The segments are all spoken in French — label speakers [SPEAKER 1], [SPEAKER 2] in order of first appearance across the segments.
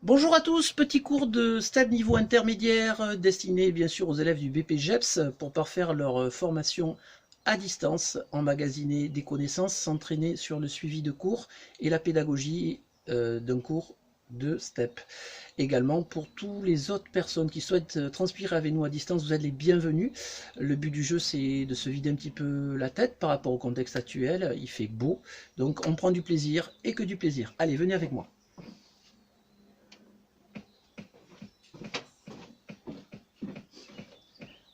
[SPEAKER 1] Bonjour à tous, petit cours de step niveau intermédiaire destiné bien sûr aux élèves du BPGEPS pour parfaire leur formation à distance, emmagasiner des connaissances, s'entraîner sur le suivi de cours et la pédagogie d'un cours de step. Également pour tous les autres personnes qui souhaitent transpirer avec nous à distance, vous êtes les bienvenus. Le but du jeu c'est de se vider un petit peu la tête par rapport au contexte actuel, il fait beau, donc on prend du plaisir et que du plaisir. Allez, venez avec moi.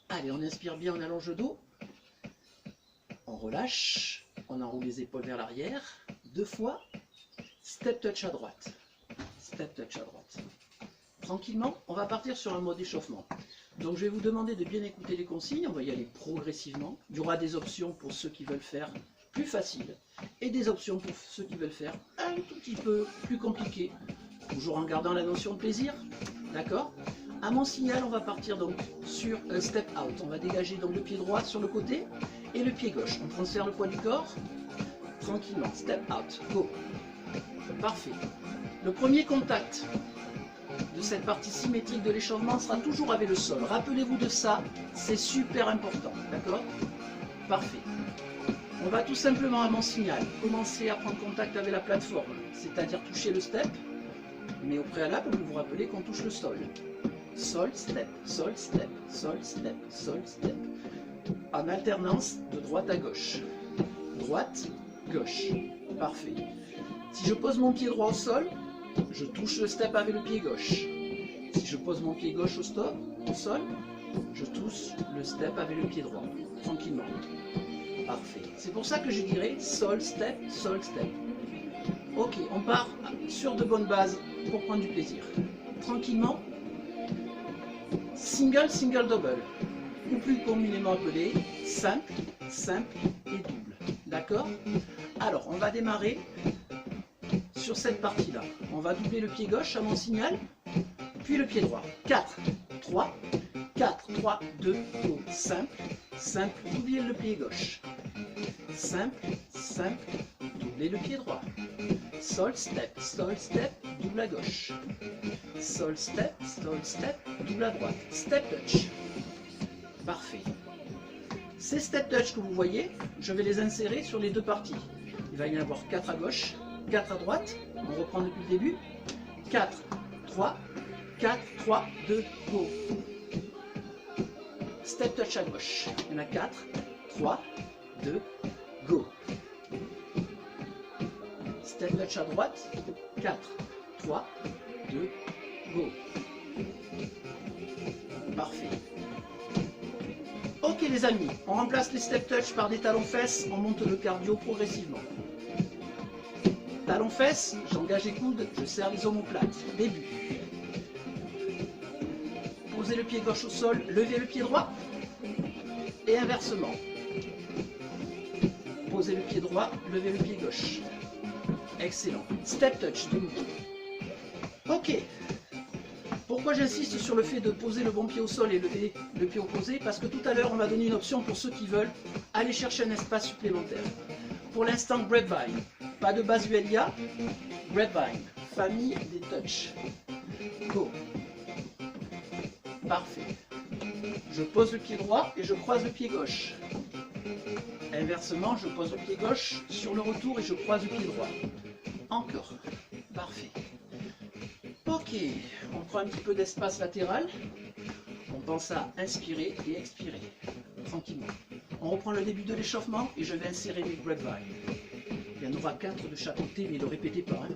[SPEAKER 1] Allez, on inspire bien, on allonge le dos, on relâche, on enroule les épaules vers l'arrière, 2 fois, step touch à droite, step touch à droite. Tranquillement, on va partir sur un mode échauffement. Donc je vais vous demander de bien écouter les consignes, on va y aller progressivement. Il y aura des options pour ceux qui veulent faire plus facile et des options pour ceux qui veulent faire un tout petit peu plus compliqué, toujours en gardant la notion de plaisir, d'accord ? À mon signal, on va partir donc sur un step out. On va dégager donc le pied droit sur le côté et le pied gauche. On transfère le poids du corps tranquillement. Step out, go. Parfait. Le premier contact de cette partie symétrique de l'échauffement sera toujours avec le sol. Rappelez-vous de ça, c'est super important, d'accord? Parfait. On va tout simplement à mon signal commencer à prendre contact avec la plateforme, c'est-à-dire toucher le step, mais au préalable, vous vous rappelez qu'on touche le sol. Sol, step, sol, step, sol, step, sol, step. En alternance de droite à gauche. Droite, gauche. Parfait. Si je pose mon pied droit au sol, je touche le step avec le pied gauche. Si je pose mon pied gauche au sol, je touche le step avec le pied droit. Tranquillement. Parfait. C'est pour ça que je dirais sol, step, sol, step. Ok, on part sur de bonnes bases pour prendre du plaisir. Tranquillement. Single, single, double, ou plus communément appelé simple, simple et double. D'accord? Alors, on va démarrer sur cette partie-là. On va doubler le pied gauche à mon signal, puis le pied droit. 4, 3, 4, 3, 2, go. Simple, simple, doublez le pied gauche. Simple, simple, doublez le pied droit. Sol, step, double à gauche. Sol, step, double à droite. Step touch. Parfait. Ces step touch que vous voyez, je vais les insérer sur les deux parties. Il va y en avoir 4 à gauche, 4 à droite. On reprend depuis le début. 4, 3, 4, 3, 2, go. Step touch à gauche. Il y en a 4, 3, 2, go. Step touch à droite, 4, 3, 2, go. Parfait. Ok les amis, on remplace les step touch par des talons fesses, on monte le cardio progressivement. Talons fesses, j'engage les coudes, je serre les omoplates. Début. Posez le pied gauche au sol, levez le pied droit. Et inversement. Posez le pied droit, levez le pied gauche. Excellent. Step touch de nouveau. Ok. Pourquoi j'insiste sur le fait de poser le bon pied au sol et lever le pied opposé? Parce que tout à l'heure, on va donner une option pour ceux qui veulent aller chercher un espace supplémentaire. Pour l'instant, grapevine. Pas de base ULIA. Grapevine. Famille des touches. Go. Parfait. Je pose le pied droit et je croise le pied gauche. Inversement, je pose le pied gauche sur le retour et je croise le pied droit. Encore. Parfait. Ok, on prend un petit peu d'espace latéral. On pense à inspirer et expirer. Tranquillement. On reprend le début de l'échauffement et je vais insérer les grapevines. Il y en aura 4 de chaque côté, mais ne le répétez pas.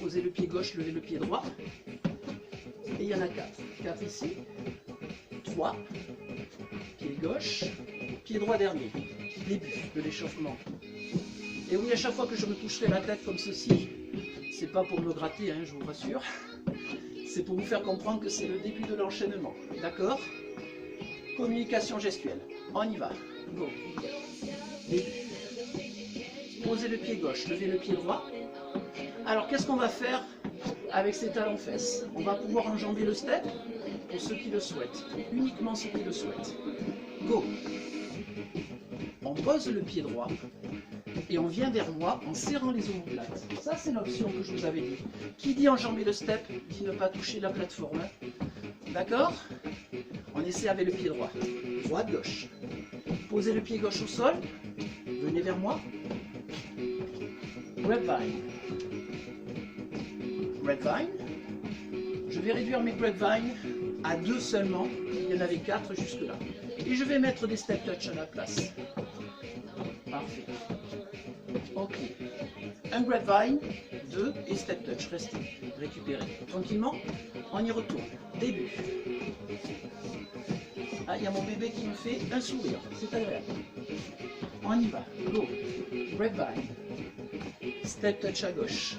[SPEAKER 1] Posez le pied gauche, levez le pied droit. Et il y en a 4. 4 ici. 3. Pied gauche. Pied droit dernier. Début de l'échauffement. Et oui, à chaque fois que je me toucherai la tête comme ceci, c'est pas pour me gratter, je vous rassure. C'est pour vous faire comprendre que c'est le début de l'enchaînement. D'accord? Communication gestuelle. On y va. Go. Début. Posez le pied gauche, levez le pied droit. Alors, qu'est-ce qu'on va faire avec ces talons fesses? On va pouvoir enjamber le step pour ceux qui le souhaitent. Uniquement ceux qui le souhaitent. Go. On pose le pied droit et on vient vers moi en serrant les omoplates. Ça, c'est l'option que je vous avais dit. Qui dit enjamber le step, dit ne pas toucher la plateforme. D'accord? On essaie avec le pied droit. Droite, gauche. Posez le pied gauche au sol. Venez vers moi. Grapevine. Grapevine. Je vais réduire mes grapevines à 2 seulement. Il y en avait 4 jusque-là. Et je vais mettre des step touch à la place. Parfait. Ok. Un grapevine, 2 et step touch. Restez. Récupérez. Tranquillement, on y retourne. Début. Ah, il y a mon bébé qui me fait un sourire. C'est agréable. On y va. Go. Grapevine. Step touch à gauche.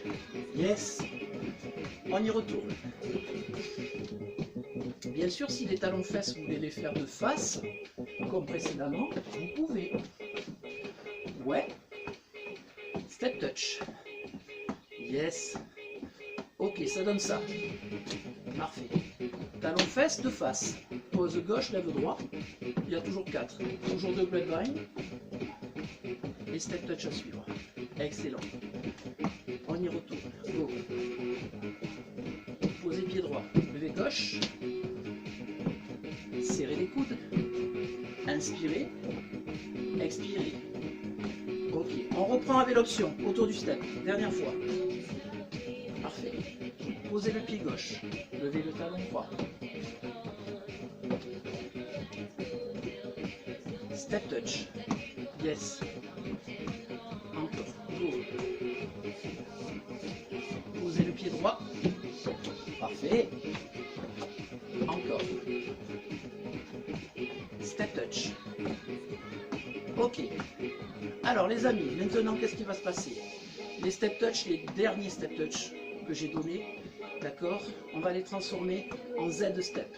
[SPEAKER 1] Yes. On y retourne. Bien sûr, si les talons fesses, vous voulez les faire de face, comme précédemment, vous pouvez. Ouais. Step touch. Yes. Ok, ça donne ça. Parfait. Talons fesses de face. Pose gauche, lève droit. Il y a toujours 4. Toujours 2 grapevine. Et step touch à suivre. Excellent. On y retourne. Go. Posez pied droit. Levez gauche. Serrez les coudes. Inspirez. Expirez. Ok. On reprend avec l'option. Autour du step. Dernière fois. Parfait. Posez le pied gauche. Levez le talon droit. Step touch. Yes. Encore. Go. Posez le pied droit. Parfait. Encore. Step touch. Ok. Alors les amis, maintenant qu'est-ce qui va se passer? Les step touch, les derniers step touch que j'ai donnés, d'accord, on va les transformer en Z step.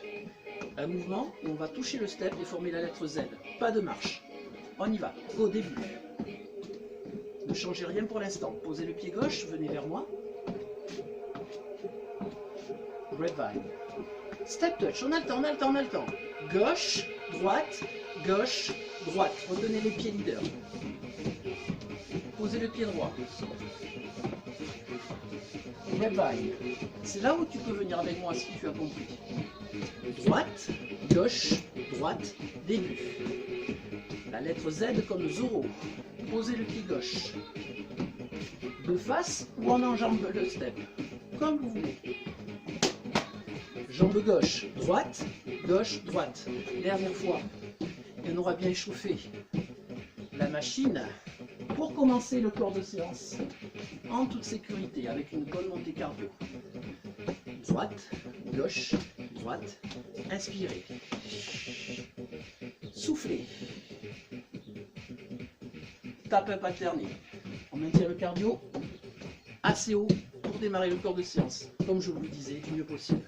[SPEAKER 1] Un mouvement où on va toucher le step et former la lettre Z. Pas de marche. On y va. Au début. Ne changez rien pour l'instant. Posez le pied gauche, venez vers moi. Grapevine. Step touch, on a le temps, on a le temps, on a le temps. Gauche, droite, gauche, droite. Retenez les pieds leaders. Posez le pied droit. Grapevine. C'est là où tu peux venir avec moi si tu as compris. Droite, gauche, droite, début. La lettre Z comme Zorro. Posez le pied gauche. De face ou on enjambe le step. Comme vous voulez. Jambe gauche, droite, gauche, droite. Dernière fois. Et on aura bien échauffé la machine pour commencer le corps de séance en toute sécurité avec une bonne montée cardio. Droite, gauche, droite. Inspirez. Soufflez. Tape up alterné. On maintient le cardio assez haut pour démarrer le corps de séance, comme je vous le disais, du mieux possible.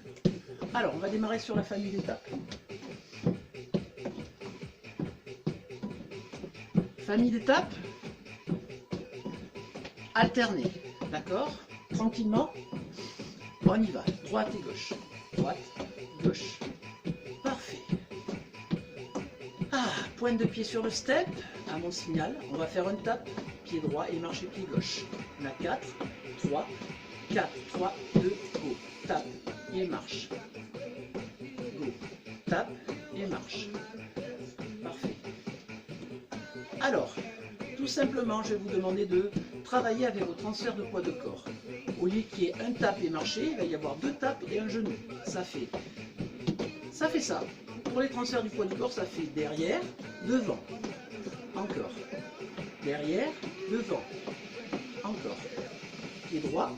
[SPEAKER 1] Alors, on va démarrer sur la famille d'étapes. Famille d'étapes, alternée, d'accord? Tranquillement, on y va. Droite et gauche. Droite, gauche. Parfait. Ah, pointe de pied sur le step. À mon signal, on va faire un tap, pied droit et marcher pied gauche. On a 4, 3, 4, 3, 2, go. Tap et marche. Go. Tap et marche. Parfait. Alors, tout simplement, je vais vous demander de travailler avec vos transferts de poids de corps. Au lieu qu'il y ait un tap et marcher, il va y avoir 2 tapes et un genou. Ça fait ça. Pour les transferts du poids du corps, ça fait derrière, devant. Encore. Derrière, devant. Encore. Pied droit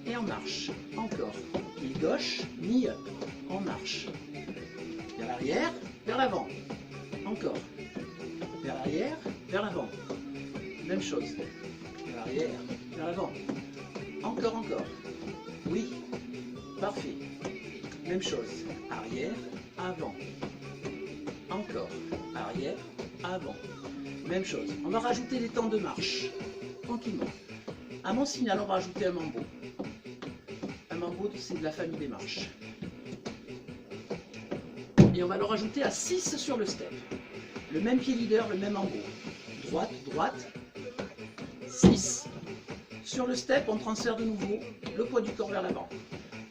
[SPEAKER 1] et en marche. Encore. Pied gauche, knee up. En marche. Vers l'arrière, vers l'avant. Encore. Vers l'arrière, vers l'avant. Même chose. Vers l'arrière, vers l'avant. Encore, encore. Oui. Parfait. Même chose. Arrière, avant. Encore. Arrière, avant. Même chose. On va rajouter des temps de marche. Tranquillement. À mon signal, on va rajouter un mambo. Un mambo, c'est de la famille des marches. Et on va le rajouter à 6 sur le step. Le même pied leader, le même mambo. Droite, droite, 6. Sur le step, on transfère de nouveau le poids du corps vers l'avant.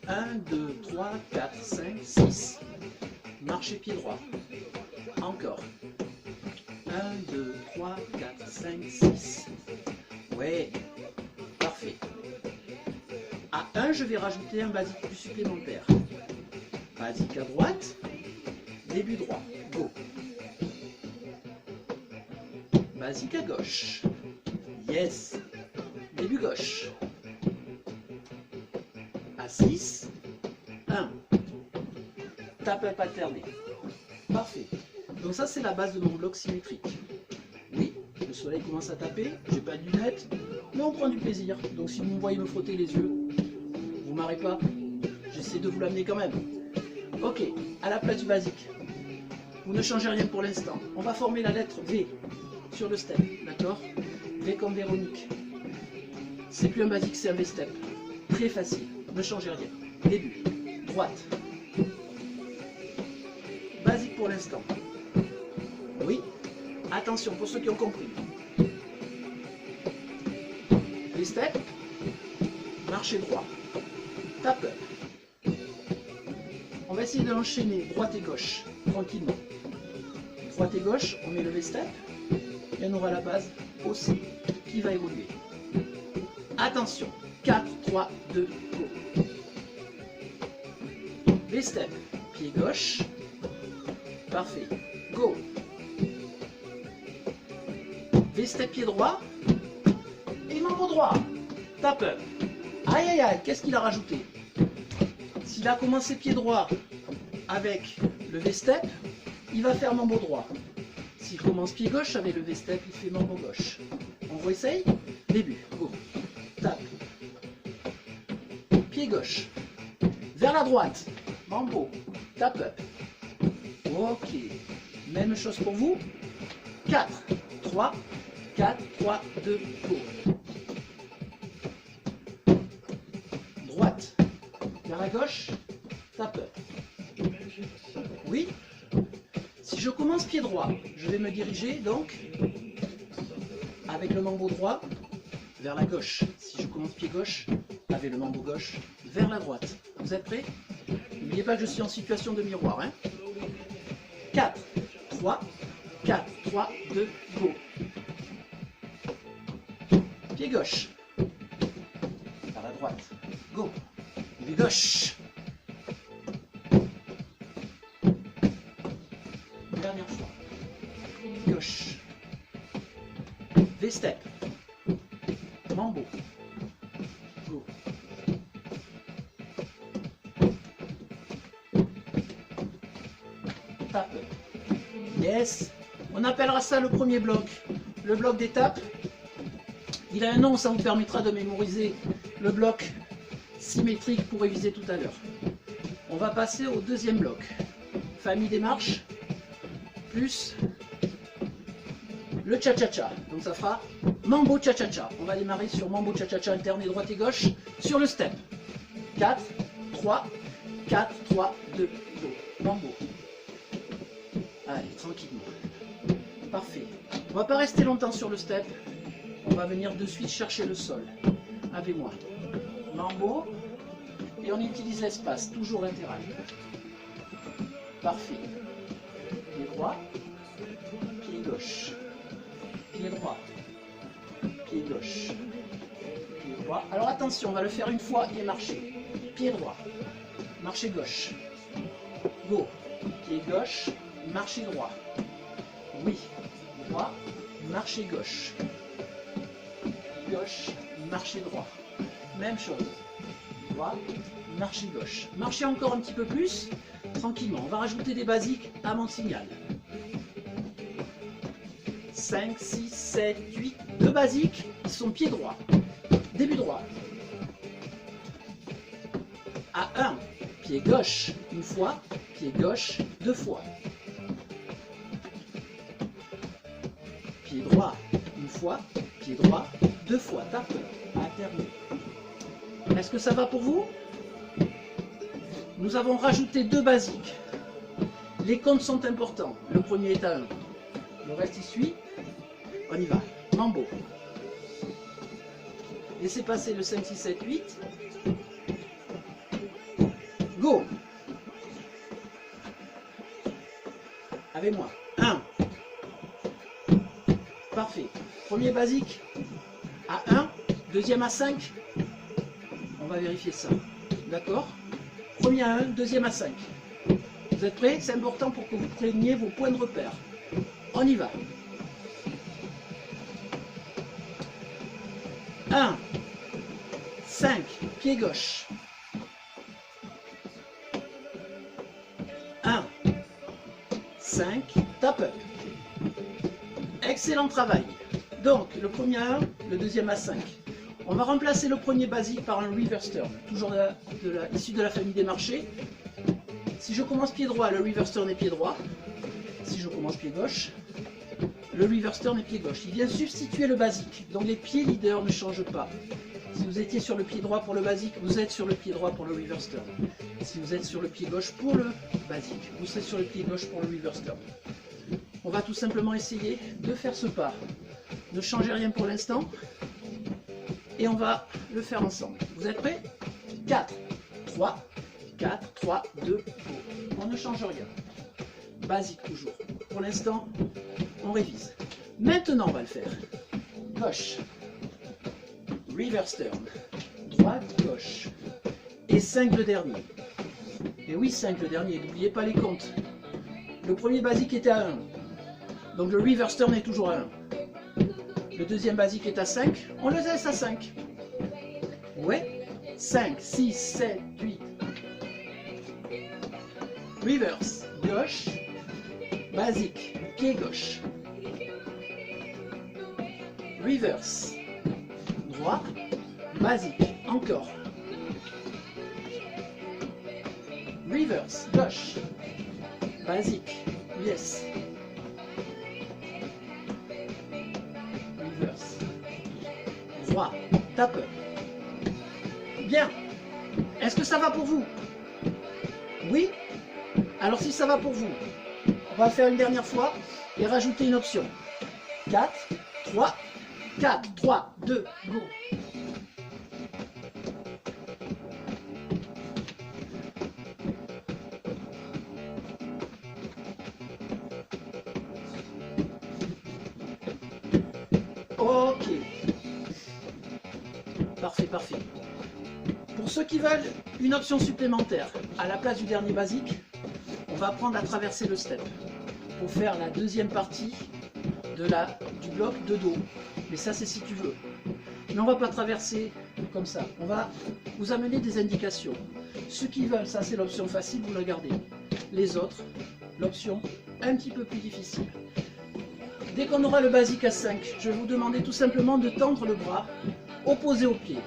[SPEAKER 1] 1, 2, 3, 4, 5, 6. Marchez pied droit. Encore. 1, 2, 3, 4, 5, 6. Ouais, parfait. À 1, je vais rajouter un basique plus supplémentaire. Basique à droite, début droit, go. Basique à gauche, yes. Début gauche. À 6, 1. Tape up alterné. Parfait. Donc ça, c'est la base de mon bloc symétrique. Oui, le soleil commence à taper, j'ai pas de lunettes, mais on prend du plaisir. Donc si vous me voyez me frotter les yeux, vous marrez pas, j'essaie de vous l'amener quand même. Ok, à la place du basique. Vous ne changez rien pour l'instant. On va former la lettre V sur le step, d'accord? V comme Véronique. C'est plus un basique, c'est un V-step. Très facile, ne changez rien. Début, droite. Basique pour l'instant. Oui, attention pour ceux qui ont compris. V-step, marchez droit. Tape up. On va essayer de l'enchaîner droite et gauche, tranquillement. Droite et gauche, on met le V-step, et on aura la base aussi qui va évoluer. Attention, 4, 3, 2, go. V-step, pied gauche, parfait, go. V-step, pied droit, et membre droit, tape up. Aïe aïe aïe, qu'est-ce qu'il a rajouté? S'il a commencé pied droit avec le V-step, il va faire membre droit. S'il commence pied gauche avec le V-step, il fait membre gauche. On réessaye? Début, go. Tape. Pied gauche. Vers la droite. Mambo. Tape up. Ok. Même chose pour vous. 4, 3, 4, 3, 2, go. Droite. Vers la gauche. Tape up. Oui. Si je commence pied droit, je vais me diriger donc avec le mambo droit vers la gauche. Si je commence pied gauche, avec le mambo gauche vers la droite. Vous êtes prêts? N'oubliez pas que je suis en situation de miroir. Hein. 4, 3, 4, 3, 2, go. Pied gauche. Vers la droite. Go. Pied gauche. Dernière fois. Gauche. V-step. Mambo. Go. Tape. Yes. On appellera ça le premier bloc. Le bloc d'étape. Il a un nom, ça vous permettra de mémoriser le bloc symétrique pour réviser tout à l'heure. On va passer au deuxième bloc. Famille des marches. Plus le cha-cha-cha. Donc ça fera mambo cha-cha-cha. On va démarrer sur mambo cha-cha-cha alterné droite et gauche sur le step. 4, 3, 4, 3, 2, go. Mambo. Allez, tranquillement. Parfait. On va pas rester longtemps sur le step. On va venir de suite chercher le sol. Avec moi. Mambo. Et on utilise l'espace, toujours latéral. Parfait. Pied droit, pied gauche, pied droit, pied gauche, pied droit. Alors attention, on va le faire une fois et marcher. Pied droit, marcher gauche, go, pied gauche, marcher droit. Oui, droit, marcher gauche, gauche, marcher droit. Même chose, droit, marcher gauche. Marchez encore un petit peu plus. Tranquillement, on va rajouter des basiques à mon signal. 5, 6, 7, 8, deux basiques qui sont pied droit. Début droit. À 1, pied gauche une fois, pied gauche deux fois. Pied droit une fois, pied droit deux fois. Tape, alterné. Est-ce que ça va pour vous? Nous avons rajouté deux basiques. Les comptes sont importants. Le premier est à 1. Le reste il suit. On y va. Mambo. Laissez passer le 5, 6, 7, 8. Go. Avec moi. 1. Parfait. Premier basique à 1. Deuxième à 5. On va vérifier ça. D'accord? Premier à 1, deuxième à 5. Vous êtes prêts? C'est important pour que vous preniez vos points de repère. On y va. 1, 5, pied gauche. 1, 5, tape up. Excellent travail. Donc, le premier à 1, le deuxième à 5. On va remplacer le premier basique par un reverse turn, toujours issu de la famille des marchés. Si je commence pied droit, le reverse turn est pied droit. Si je commence pied gauche, le reverse turn est pied gauche. Il vient substituer le basique, donc les pieds leaders ne changent pas. Si vous étiez sur le pied droit pour le basique, vous êtes sur le pied droit pour le reverse turn. Si vous êtes sur le pied gauche pour le basique, vous serez sur le pied gauche pour le reverse turn. On va tout simplement essayer de faire ce pas. Ne changez rien pour l'instant. Et on va le faire ensemble. Vous êtes prêts? 4, 3, 4, 3, 2, go. On ne change rien. Basique toujours. Pour l'instant, on révise. Maintenant, on va le faire. Gauche. Reverse turn. Droite, gauche. Et 5 le dernier. Et oui, 5 le dernier. N'oubliez pas les comptes. Le premier basique était à 1. Donc le reverse turn est toujours à 1. Le deuxième basique est à 5. On le laisse à 5. Ouais. 5, 6, 7, 8. Reverse. Gauche. Basique. Pied gauche. Reverse. Droit. Basique. Encore. Reverse. Gauche. Basique. Yes. Reverse. Droit. Tape. Bien. Est-ce que ça va pour vous? Oui? Alors si ça va pour vous, on va faire une dernière fois et rajouter une option. 4, 3, 4, 3, 2, go. Ok. Parfait, parfait. Pour ceux qui veulent une option supplémentaire, à la place du dernier basique, on va apprendre à traverser le step pour faire la deuxième partie du bloc de dos. Mais ça, c'est si tu veux. Mais on ne va pas traverser comme ça. On va vous amener des indications. Ceux qui veulent, ça c'est l'option facile, vous la gardez. Les autres, l'option un petit peu plus difficile. Dès qu'on aura le basique à 5, je vais vous demander tout simplement de tendre le bras opposé au pied.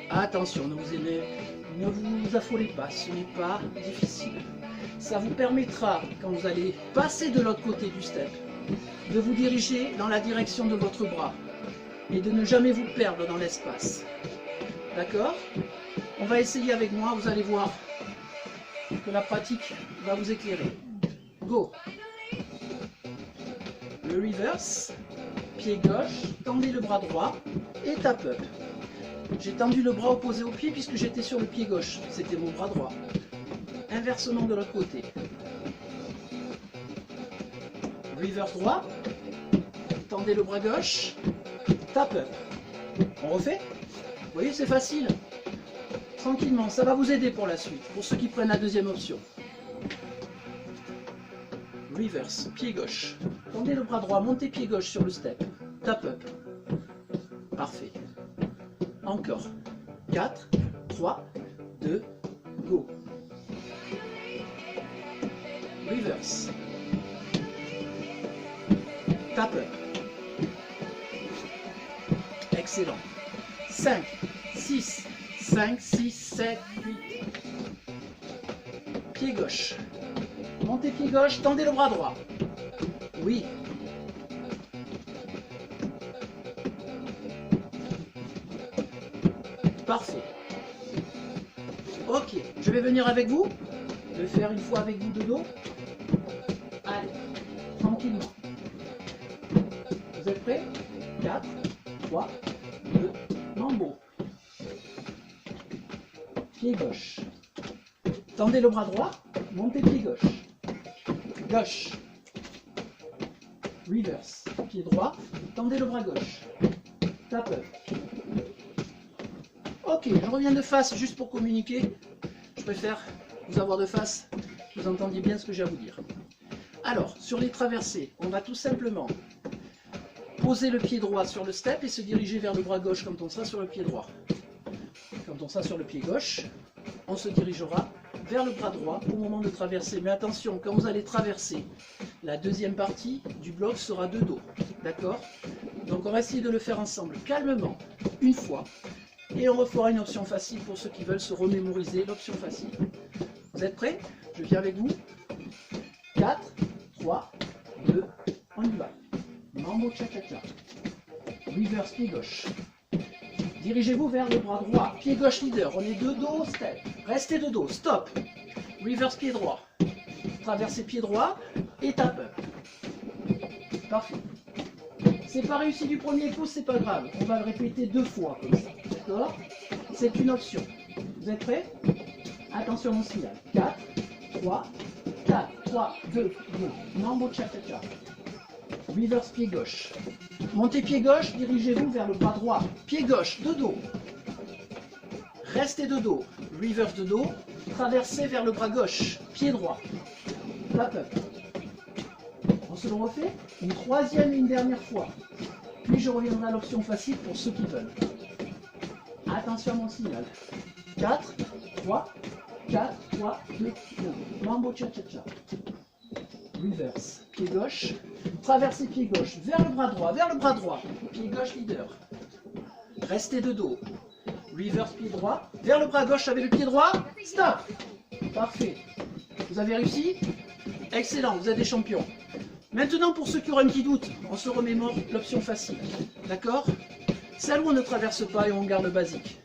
[SPEAKER 1] Attention, ne vous affolez pas, ce n'est pas difficile. Ça vous permettra, quand vous allez passer de l'autre côté du step, de vous diriger dans la direction de votre bras et de ne jamais vous perdre dans l'espace. D'accord? On va essayer avec moi, vous allez voir que la pratique va vous éclairer. Go! Le reverse, pied gauche, tendez le bras droit et tape up. J'ai tendu le bras opposé au pied puisque j'étais sur le pied gauche, c'était mon bras droit. Inversement de l'autre côté. Reverse droit, tendez le bras gauche, tape up. On refait? Vous voyez, c'est facile. Tranquillement, ça va vous aider pour la suite, pour ceux qui prennent la deuxième option. Reverse, pied gauche. Tendez le bras droit, montez pied gauche sur le step. Tape up. Parfait. Encore. 4, 3, 2, go. Reverse. Tape up. Excellent. 5, 6, 5, 6, 7, 8. Pied gauche. Montez pied gauche, tendez le bras droit. Oui. Parfait. Ok, je vais venir avec vous. Je vais faire une fois avec vous de dos. Allez, tranquillement. Vous êtes prêts? 4, 3, 2, mambo. pied gauche. Tendez le bras droit, montez pied gauche. Gauche. Reverse. Pied droit, tendez le bras gauche. Tap up. Ok, je reviens de face juste pour communiquer. Je préfère vous avoir de face, que vous entendiez bien ce que j'ai à vous dire. Alors, sur les traversées, on va tout simplement poser le pied droit sur le step et se diriger vers le bras gauche quand on sera sur le pied droit. Quand on sera sur le pied gauche, on se dirigera vers le bras droit au moment de traverser. Mais attention, quand vous allez traverser, la deuxième partie du bloc sera de dos. D'accord? Donc on va essayer de le faire ensemble calmement, une fois. Et on refera une option facile pour ceux qui veulent se remémoriser l'option facile. Vous êtes prêts? Je viens avec vous. 4, 3, 2, on y va. Mambo cha-cha-cha. Reverse pied gauche. Dirigez-vous vers le bras droit. Pied gauche leader. On est de dos, step. Restez de dos. Stop. Reverse pied droit. Traversez pied droit et tap up. Parfait. C'est pas réussi du premier coup, c'est pas grave. On va le répéter 2 fois comme ça. D'accord? C'est une option. Vous êtes prêts? Attention mon signal. 4, 3, 4, 3, 2, 1. Mambo cha-cha-cha. Reverse pied gauche. Montez pied gauche, dirigez-vous vers le bras droit. Pied gauche, de dos. Restez de dos. Reverse de dos. Traversez vers le bras gauche. Pied droit. Tap up. On se le refait une troisième et une dernière fois. Puis je reviendrai à l'option facile pour ceux qui veulent. Attention à mon signal. 4, 3, 4, 3, 2, 1. Mambo cha-cha-cha. Reverse. Pied gauche. Traversez pied gauche vers le bras droit, vers le bras droit. Pied gauche leader. Restez de dos. Reverse pied droit. Vers le bras gauche avec le pied droit. Stop. Parfait. Vous avez réussi? Excellent, vous êtes des champions. Maintenant, pour ceux qui auraient un petit doute, on se remémore l'option facile. D'accord? Celle où on ne traverse pas et on garde le basique.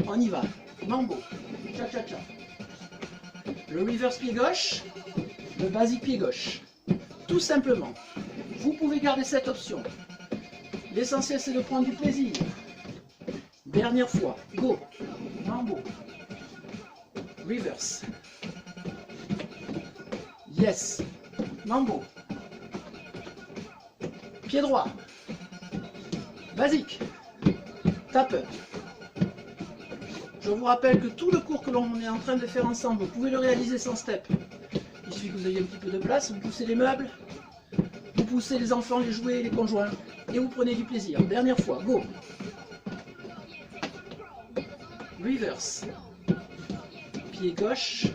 [SPEAKER 1] On y va. Mambo. Cha-cha-cha. Le reverse pied gauche. Le basique pied gauche. Tout simplement. Vous pouvez garder cette option. L'essentiel, c'est de prendre du plaisir. Dernière fois. Go. Mambo. Reverse. Yes. Mambo. Pied droit. Basique. Tap up. Je vous rappelle que tout le cours que l'on est en train de faire ensemble, vous pouvez le réaliser sans step. Il suffit que vous ayez un petit peu de place, vous poussez les meubles, vous poussez les enfants, les jouets, les conjoints, et vous prenez du plaisir. Dernière fois, go. Reverse. Pied gauche,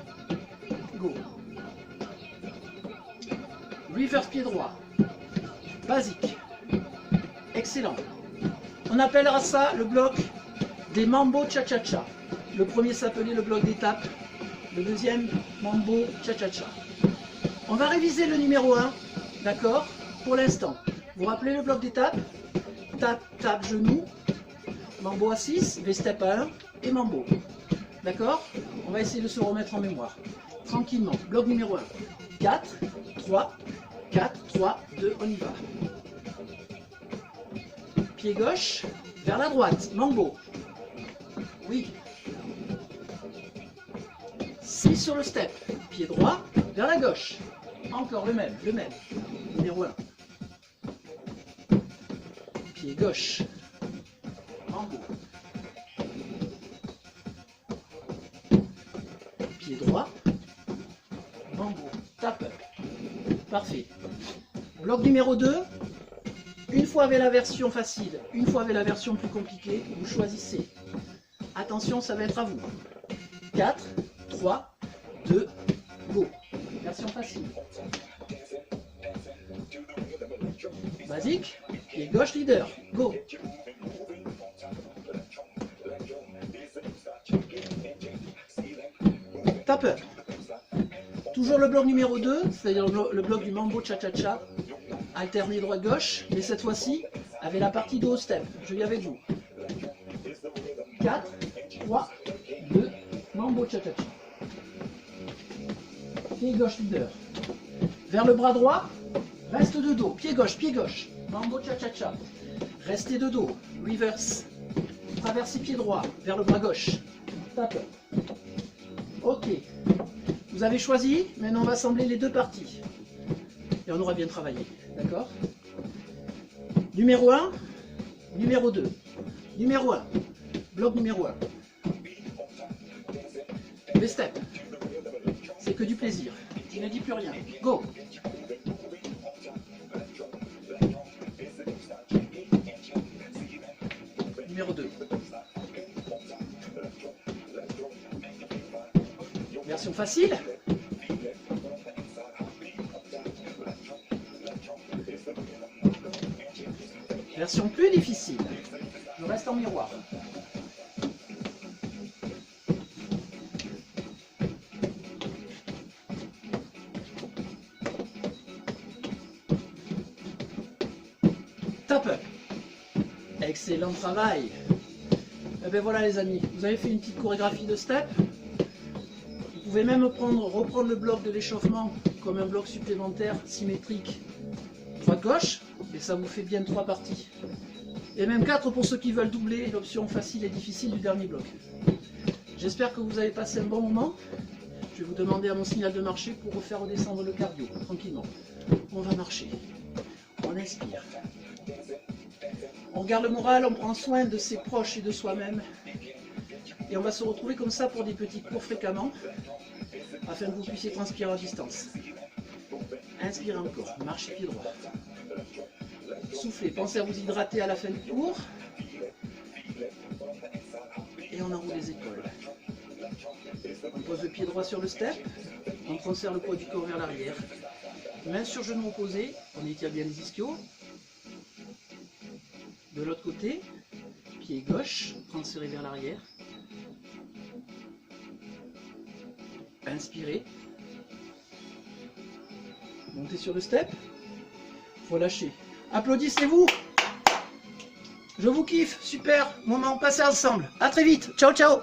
[SPEAKER 1] go. Reverse pied droit. Basique. Excellent. On appellera ça le bloc des Mambo cha-cha-cha. Le premier s'appelait le bloc d'étape. Le deuxième, Mambo cha-cha-cha. On va réviser le numéro 1, d'accord? Pour l'instant. Vous rappelez le bloc d'étape? Tap, tap, genou. Mambo à 6, V-step à 1 et Mambo. D'accord? On va essayer de se remettre en mémoire. Tranquillement. Bloc numéro 1. 4, 3, 4, 3, 2, on y va. Pied gauche, vers la droite. Mambo. Oui. 6 sur le step. Pied droit, vers la gauche. Encore le même. Numéro 1. Pied gauche. Mambo. Pied droit. Mambo. Tap up. Parfait. Bloc numéro 2. Une fois avec la version facile, une fois avec la version plus compliquée, vous choisissez. Attention, ça va être à vous. 4, 3, 2, go. Version facile. Basique, pied gauche leader, go. Tap up. Toujours le bloc numéro 2, c'est-à-dire le bloc du Mambo cha-cha-cha. Alterner droite-gauche, mais cette fois-ci, avec la partie dos au step. Je viens avec vous. 4, 3, 2, Mambo cha-cha-cha. Pied gauche leader. Vers le bras droit, reste de dos. Pied gauche, Mambo cha-cha-cha. Restez de dos. Reverse. Traversez pied droit, vers le bras gauche. Tap up. Ok. Vous avez choisi, maintenant on va assembler les deux parties. Et on aura bien travaillé. D'accord? Numéro 1, numéro 2. Numéro 1, bloc numéro 1. Les steps. C'est que du plaisir. Tu ne dis plus rien. Go! Numéro 2. Version facile. Version plus difficile. Je reste en miroir. Top. Excellent travail. Et bien voilà les amis, vous avez fait une petite chorégraphie de step. Vous pouvez même reprendre le bloc de l'échauffement comme un bloc supplémentaire symétrique droite-gauche, et ça vous fait bien 3 parties. Et même 4 pour ceux qui veulent doubler l'option facile et difficile du dernier bloc. J'espère que vous avez passé un bon moment. Je vais vous demander à mon signal de marcher pour refaire redescendre le cardio, tranquillement. On va marcher. On inspire. On regarde le moral, on prend soin de ses proches et de soi-même. Et on va se retrouver comme ça pour des petits cours fréquemment, afin que vous puissiez transpirer à distance. Inspirez encore, marchez pied droit. Soufflez, pensez à vous hydrater à la fin du cours. Et on enroule les épaules. On pose le pied droit sur le step, on transfère le poids du corps vers l'arrière. Main sur genou opposé, on étire bien les ischios. De l'autre côté, pied gauche, transféré vers l'arrière. Inspirez. Montez sur le step. Relâchez. Applaudissez-vous. Je vous kiffe. Super moment passé ensemble. À très vite. Ciao, ciao.